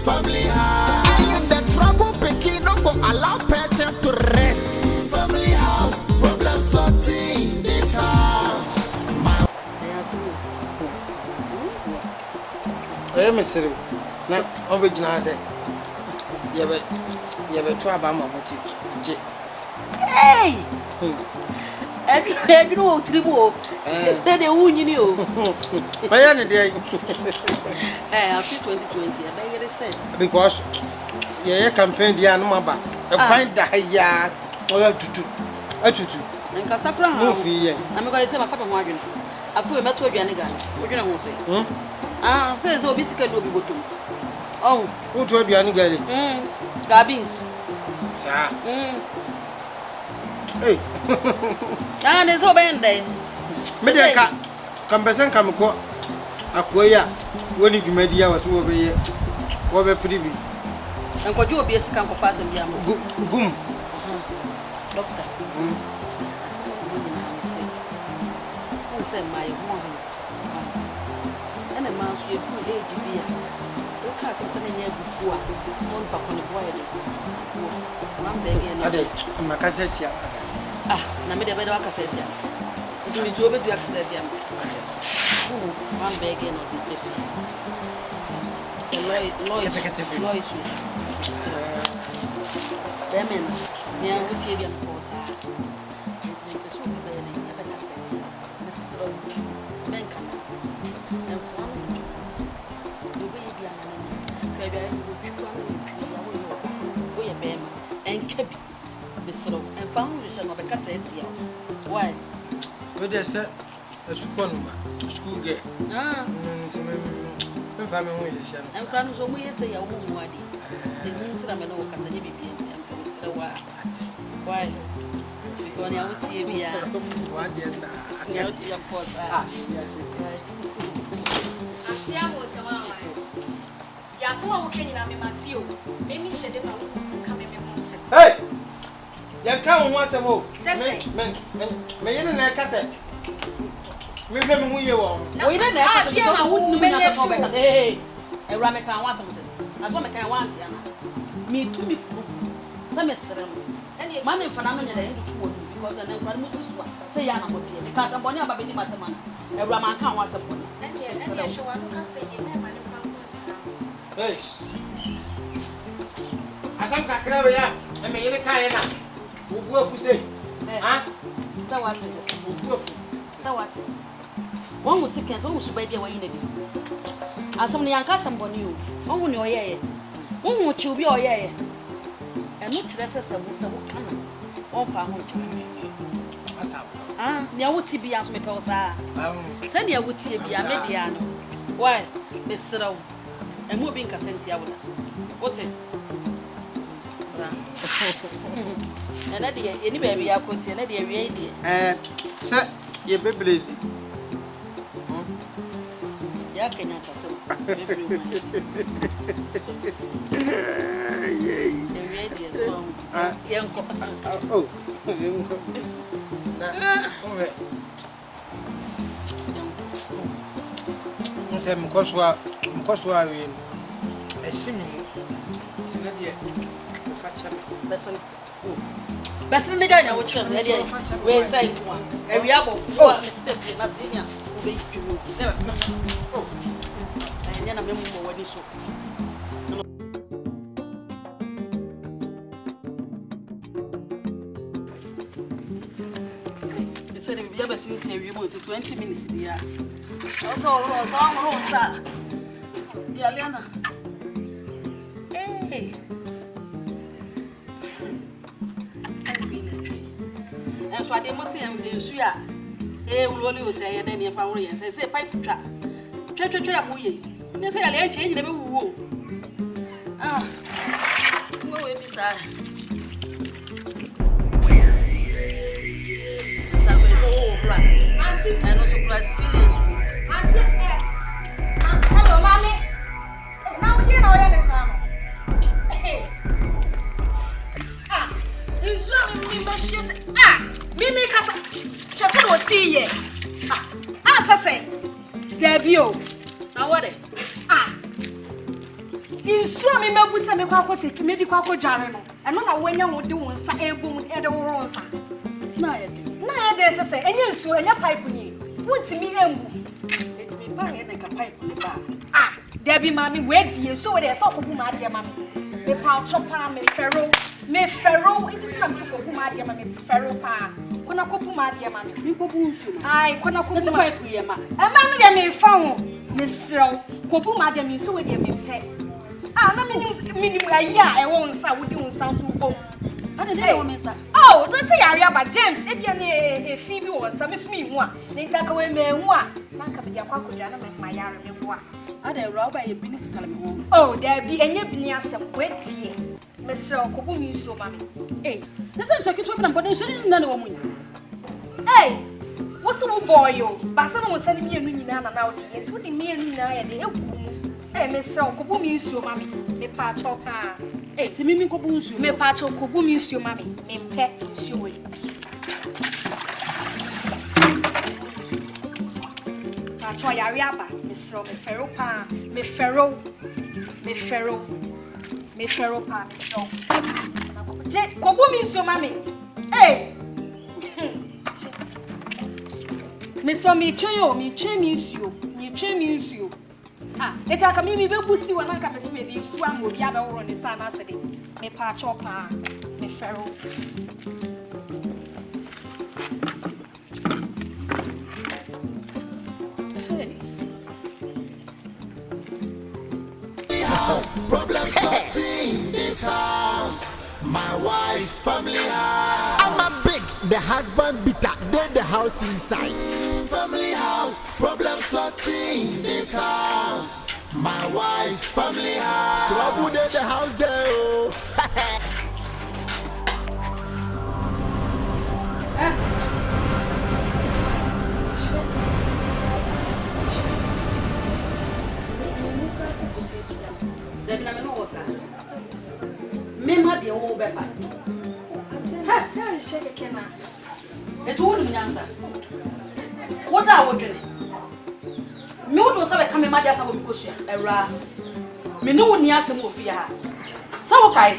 Family house. And the trouble picking no go allow person to rest. Family house. Problem sorting this house. I am Mr. Now, original say, you have a trouble, Mamma. Hey! I know Tribo. Instead, the wound you knew. I am a day. After 2020, I said. Because your campaign, the animal, a fine die, or to and Casapra, no fee. I'm going to say my father margin. I feel a metal Janigan. What do you want to say? Says so basically will be good. Oh, who told you any girl? Gabins. Hey, there's no band day. Medica, Campesson come co. Aquia, when you made yours over here. What a pretty be. And what you be a scamp of us and be a goom. Doctor. I say my moment. And a mouse will put age beer. What has happened here before? One back on the boy. One begging. My cassette. Namid a better cassette. Do me to obey your cassette. One begging or be different. So Lois. Demen, near Rutibian Corsa. The super belly, a better sense. The slow maintenance. And for the baby, maybe I will be going to and kept the slow and foundation of a cassette. Why? But there's a school girl. And Cranus only say a woman. The moon to the man who can be why? Because I would see me. Hey! You come once a more. May you not cassette? Maybe who you are. We don't have a woman. Hey, a Ramakan wants something. As one can want me to me. Some is money for none because an emperor say, I'm not here because I'm born about any matter. A Ramakan wants a pony. And yes, I can say, hey, as I'm Kakravia, I may in a kind who go for say, so what? So what? One was sick and so much baby away in it. As some young cousin born you, one will your yea. One would you be your yea. And not less as a woman. One for home. There would be as me posa. Send your would be a mediano. Why, Miss Srow? And moving Cassentia. What's it? And that any baby I put in a dear idea. And, sir, your baby lazy. Yeah, can I say? Oh, Mkoswa win. A singing. Besson the guy, which we say one. Every apple, nothing. And then I remember what you saw. They said if you ever seen say we want to 20 minutes be here. Also, sir. Yeah, Liana. Hey. And so I didn't see him in Suya. Eh, we only say, and then if I were and say, pipe trap. Try, they say I'll change the woo. No way beside. And also plus feelings. Auntie X. Hello, mommy. Now here now I understand. It's me Mimi Casa. Just what see ye. Say, Debio. Now what? insure me mebu se me kwa take me di kwa jare no. Eno na wanya wo de won sa ebum e de wo nsa. Na ye de se enye insure enye pipe ni. Wotimi embu. Etimi ba ye na ka pipe ni ba. Ah, there be mami we die so we dey so kobu ma de mami. Me pa chopa me ferro iti na mse kobu ma de mami ferro pa. Kona kobu ma de mami. Mi kobu nsu. Ai, kona kobu ma pipe ye ma. E ma no de me fa ho. Me srew kobu ma de mi so we dey me pe. Ah, na mini aya e won sa wodi won sa so bom. Ade dey wo me sa. Oh, don't say area ba James e bia na e fi bi won sa me so mi hu a. Ne ntaka we me hu a. Na ka be dia kwa kodwa na me ma yare me boa. Ade wura ba ye bi ni tikala me ho. Oh, there be enye bi ni asem we die. Me srew kobu mi so ma me. Eh, na say so kitu na boden so ni na ne wo mu. Eh, what's the boy yo? But some was sending me a new nana now. It's what the me and I and the eh, Miss Kobu means you, mammy. Me patch up. Eh, to me, Kobu, me patch up Kobu means you, mammy. Me pet is you. Patch or Yariaba, Miss Row, me ferro pa, me ferro pa, Miss Row. Kobu means you, mammy. Eh. Mr. Me means you. Ah, it's like me be busi when I can see the swam will be able on the sun as a me patch up, me ferro. Problem sorting this house. My wife's family house. I'm a big, the husband bitter, then the house inside. Family house, problem sorting this house. My wife's family house. Trouble in the house there. Oh. Mema de wo be fa. Ha, say shake kena. Etu wo nim nyansa. Wo da wo dwene. Me wo do sa be ka mema de asa wo bikosua. Ewra. Me ne wo ni asem ofia ha. Sa wo kai.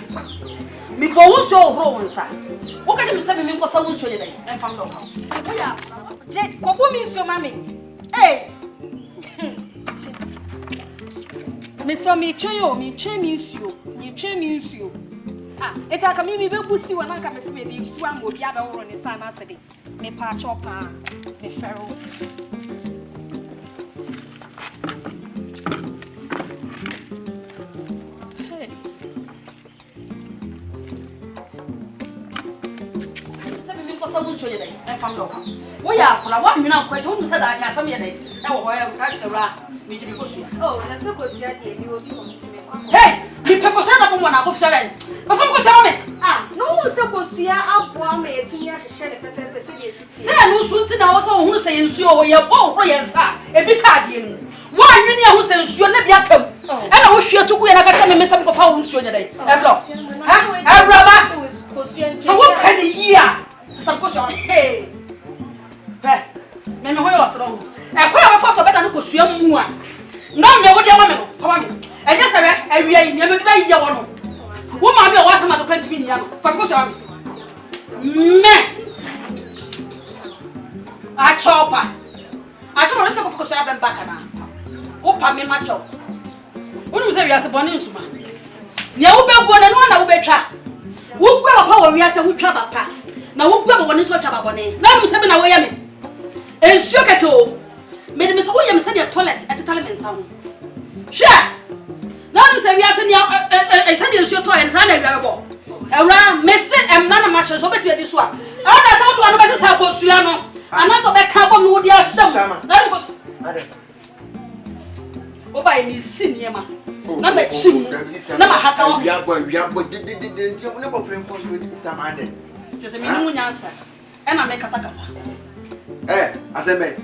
Me bo wo so wo wo nsa. Wo ka de me se me nko sa wo nso ye dai. Enfam do ha. Wo ya. Je, kobu mi nso mami. Eh. Mr. Me nsuo. Ah, it's like me be busi when I can see the swam will be able on the sun as a me patch up, me ferro. Hey. Send me for some show you day. I found out. We are for 1 minute question said I just some day. Now where catch the rat. Oh, that's so good. You will be on to me. Hey, you people shut up from 1 hour of 7. Before you show me. Ah, no, so good. You are one way to me. I should share the pepper. Say, no, soon to also who say you are your boat, yes, sir. A big cardian. Why you near who says you'll never come? And I wish you to go and I can miss some of how soon a day. I'm lost. So what kind of year? Suppose you're hey. Meme ho yo so ho. E kwa ya fo so beda no kosua mu a. Na me wo de ma me no, fa me. E je se we awia yi ne me ba yi wo no. Wo ma me o wasa ma do plant bi ni ya no. Fa ko so me. A chopa. A chopa no te ko fo so abem baka na. Wo pa me ma chop. Wo no se wi ase boni nsuma. Nia wo be guo na no na wo be twa. Wo gua ba wo wi ase wo twa ba pa. Na wo gua ba boni so twa ba boni. Na no se be na wo ye me. Ensure keke o. Me de me so wo ye me se de toilet etetale me nsa ho. Hwe. Na no se wi ase ni se de ensure toilet nsa na wi abebo. Ewra me se emna na ma hye so beti edi so a. Ana sa wo no be se sa ko sua no. Ana so be ka bom no wo di ahyem. Na ni ko. Ade. Oba ni siniema. Na ma chim. Na ma haka wo. Wi abo didididi nti mo ne bo frem ko so di sama ade. Jose me nu nyansa. E na me kasa kasa. Eh, asembe.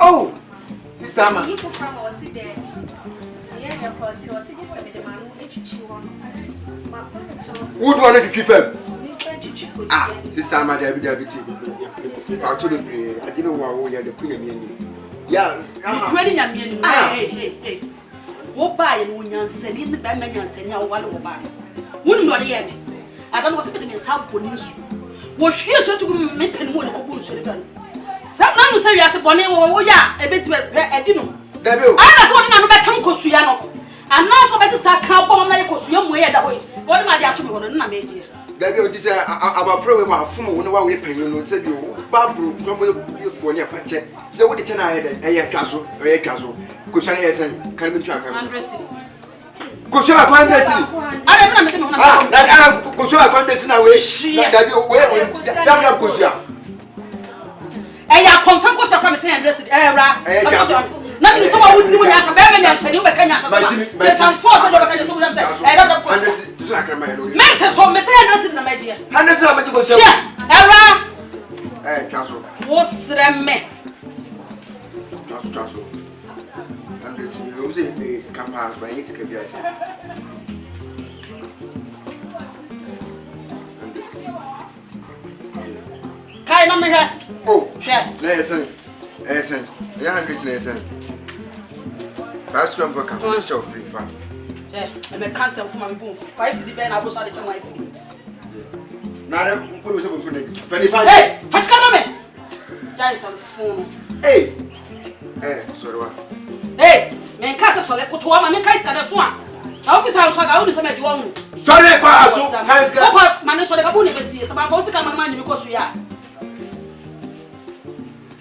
Oh, sister ma. You from our city there. Yeah, your city was just some of the man who you want. Who do want to keep him? sister ma da bi ti pa to be pray ade be wo ya de kunya mi ani ya kwani nya mi ani hey wo ba ye no nyansani ne ba ma nyansani a wo wale wo ba wonu no de ye me ada no se be me sa boni nsu wo hwie so tu me pen mo ne ko bu nsu le ban sa na no se wi ase boni wo ya e beti edi no da be o ana so na no be tam kosuya no ana so be se sa ka bom na ye kosuya mo ye da ho wo de ma de ato me wono na me die da be o di se abafro we ma afum wo no wa we panyin no se bi o babro kwambo bo nya fa che se wo de che na ye de ye twa so kosuya na ye sen kan mi twa kan 100 cedi kosuya kwa 100 cedi ara na me de me wono na kosuya kwa 100 cedi na we da bi o we da kosuya ya confirm kosuya kwa me say 100 cedi ra na mi so wa wudi mu nya sa be me nya sa ni be kanya sa sa san force do be kanya so wo say da kosuya 100 to sa kan ma no mente so me say 100 cedi na ma die 100 cedi ma ti kosuya era twa so wo sre me twa so 100 cedi o se scapas ba esse que via assim kai na me hwe oh hwe na esen ya 100 cedi na esen Pascal Mboka cho free fan e me cancel for my boom 5 cedi be na bo so de chen wife na re ko se bo ne fani fan hey Pascal no me guys on phone hey sorry wa hey men kasa sole kutoa ma men kai ska da so a na office house ga udi se me jiwo mu sorry kwa so kai ska ko ma ne sole ga bu ne be sie se ba fa o sika ma ni ko so ya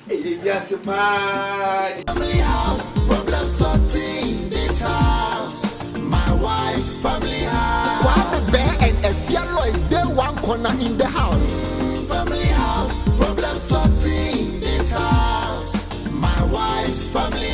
hey bi ase pa Family house, problem sorting this house. My wife's family house. One bear and a yellow is there one corner in the house. Family house, problem sorting this house. My wife's family